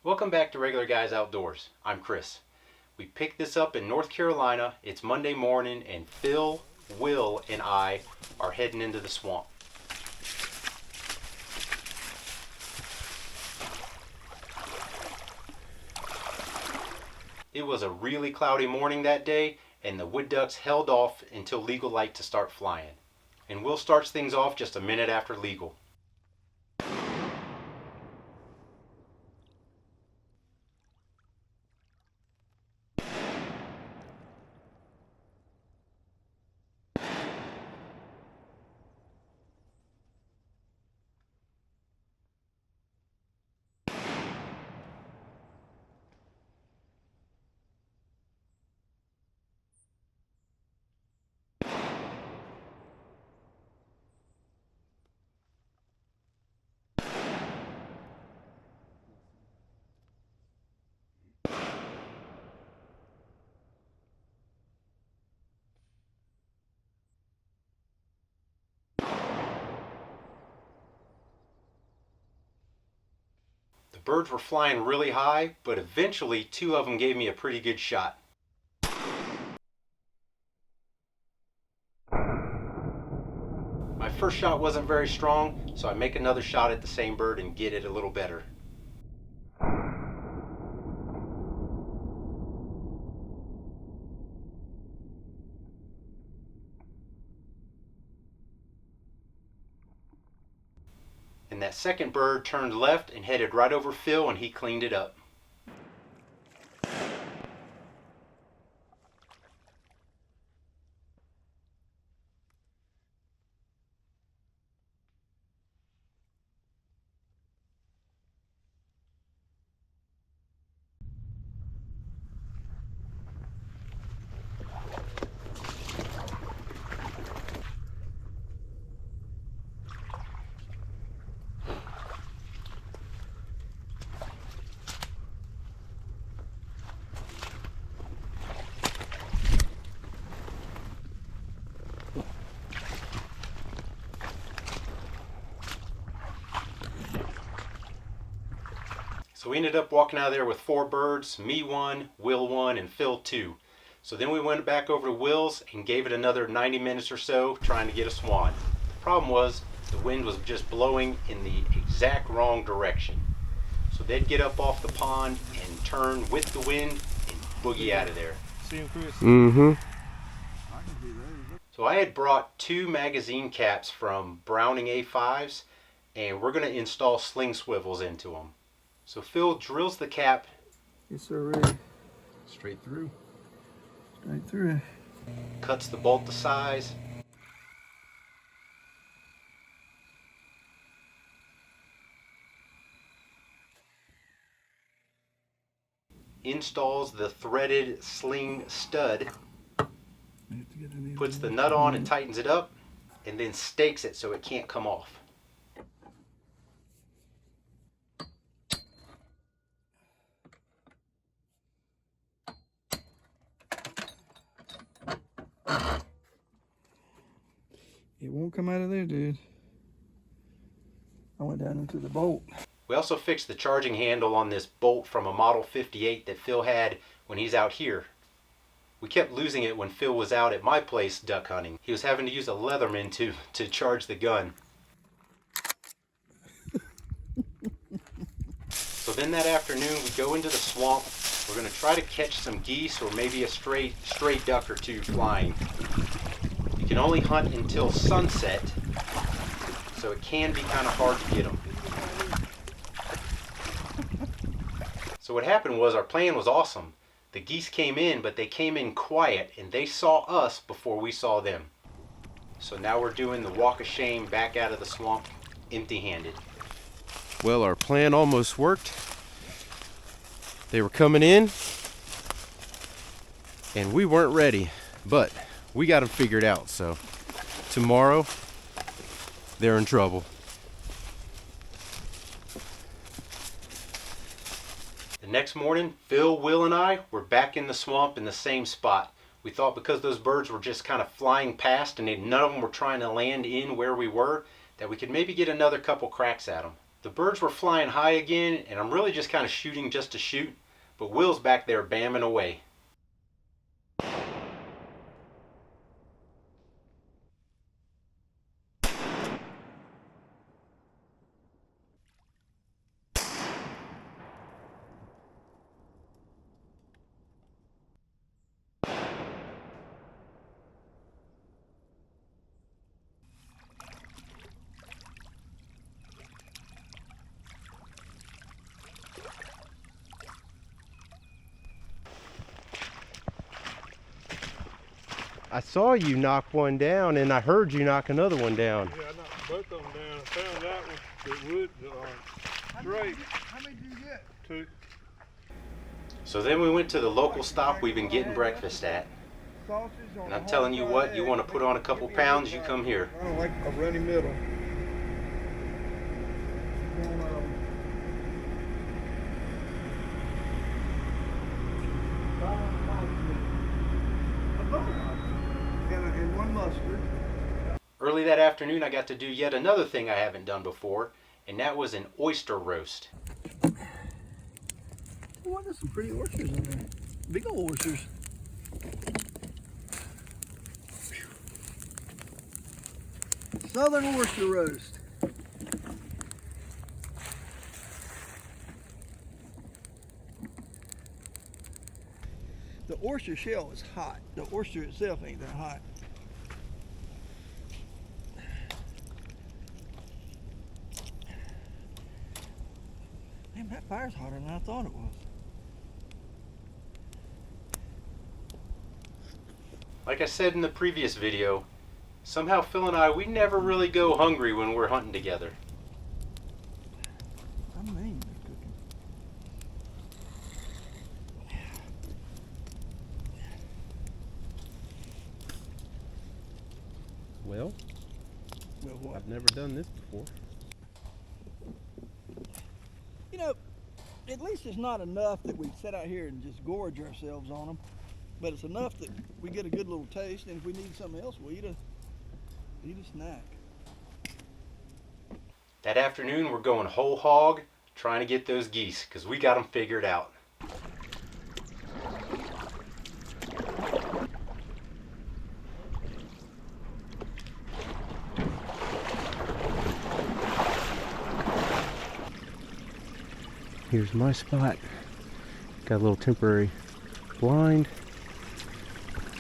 Welcome back to Regular Guys Outdoors. I'm Chris. We picked this up in North Carolina. It's Monday morning and Phil, Will, and I are heading into the swamp. It was a really cloudy morning that day and the wood ducks held off until legal light to start flying. And Will starts things off just a minute after legal. The birds were flying really high, but eventually two of them gave me a pretty good shot. My first shot wasn't very strong, so I make another shot at the same bird and get it a little better. And that second bird turned left and headed right over Phil, and he cleaned it up. So we ended up walking out of there with 4 birds, me 1, Will 1, and Phil 2. So then we went back over to Will's and gave it another 90 minutes or so trying to get a swan. The problem was the wind was just blowing in the exact wrong direction. So they'd get up off the pond and turn with the wind and boogie out of there. See him, Chris? Mm-hmm. So I had brought 2 magazine caps from Browning A5s, and we're going to install sling swivels into them. So Phil drills the cap. Yes, sir. Straight through. Straight through. Cuts the bolt to size. Installs the threaded sling stud. Puts the nut on and tightens it up, and then stakes it so it can't come off. It won't come out of there, dude. I went down into the bolt. We also fixed the charging handle on this bolt from a Model 58 that Phil had when he's out here. We kept losing it when Phil was out at my place duck hunting. He was having to use a Leatherman to charge the gun. So then that afternoon we go into the swamp. We're going to try to catch some geese or maybe a stray duck or two flying. You can only hunt until sunset, so it can be kind of hard to get them. So what happened was our plan was awesome. The geese came in, but they came in quiet and they saw us before we saw them. So now we're doing the walk of shame back out of the swamp empty-handed. Well, our plan almost worked. They were coming in and we weren't ready, but we got them figured out. So tomorrow they're in trouble. The The next morning, Phil, Will, and I were back in the swamp in the same spot. We thought because those birds were just kind of flying past and none of them were trying to land in where we were, that we could maybe get another couple cracks at them. The birds were flying high again, and I'm really just kind of shooting just to shoot, but Will's back there bamming away. I saw you knock one down, and I heard you knock another one down. Yeah, I knocked both of them down. I found that one that would straight. How many did you get? 2. So then we went to the local stop we've been getting breakfast at. And I'm telling you what, you want to put on a couple pounds, you come here. I don't like a runny middle. And one mustard. Early that afternoon, I got to do yet another thing I haven't done before, and that was an oyster roast. Oh, there's some pretty oysters in there. Big old oysters. Southern oyster roast. The oyster shell is hot. The oyster itself ain't that hot. Man, that fire's hotter than I thought it was. Like I said in the previous video, somehow Phil and I, we never really go hungry when we're hunting together. I'm mean at cooking. Well, Well, what? I've never done this before. You know, at least it's not enough that we sit out here and just gorge ourselves on them, but it's enough that we get a good little taste, and if we need something else, we'll eat a snack. That afternoon, we're going whole hog, trying to get those geese, because we got them figured out. Here's my spot. Got a little temporary blind.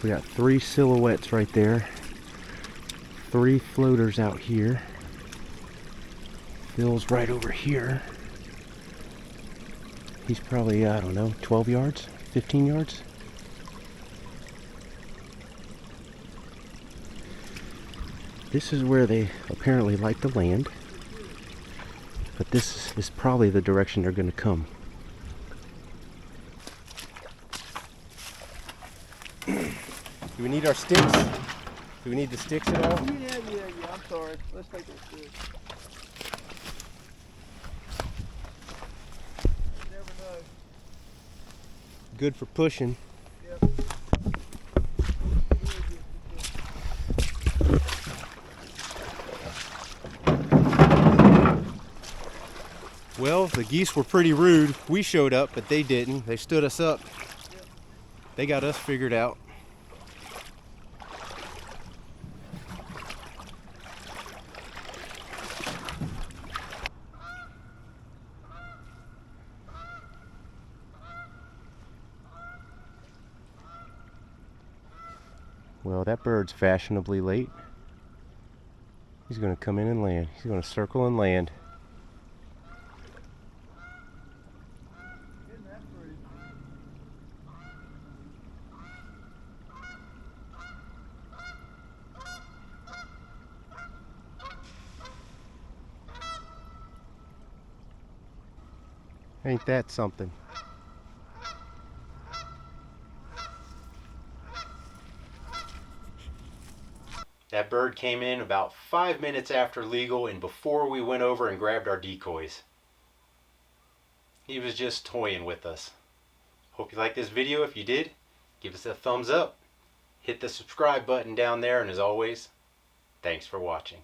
We got 3 silhouettes right there. 3 floaters out here. Phil's right over here. He's probably, I don't know, 12 yards, 15 yards. This is where they apparently like to land. But this is probably the direction they're going to come. Do we need our sticks? Do we need the sticks at all? Yeah, I'm sorry. Let's take this good. You never know. Good for pushing. Yep. Well, the geese were pretty rude. We showed up, but they didn't. They stood us up. They got us figured out. Well, that bird's fashionably late. He's going to come in and land. He's going to circle and land. Isn't that pretty? Ain't that something? That bird came in about 5 minutes after legal and before we went over and grabbed our decoys. He was just toying with us. Hope you liked this video. If you did, give us a thumbs up. Hit the subscribe button down there, and as always, thanks for watching.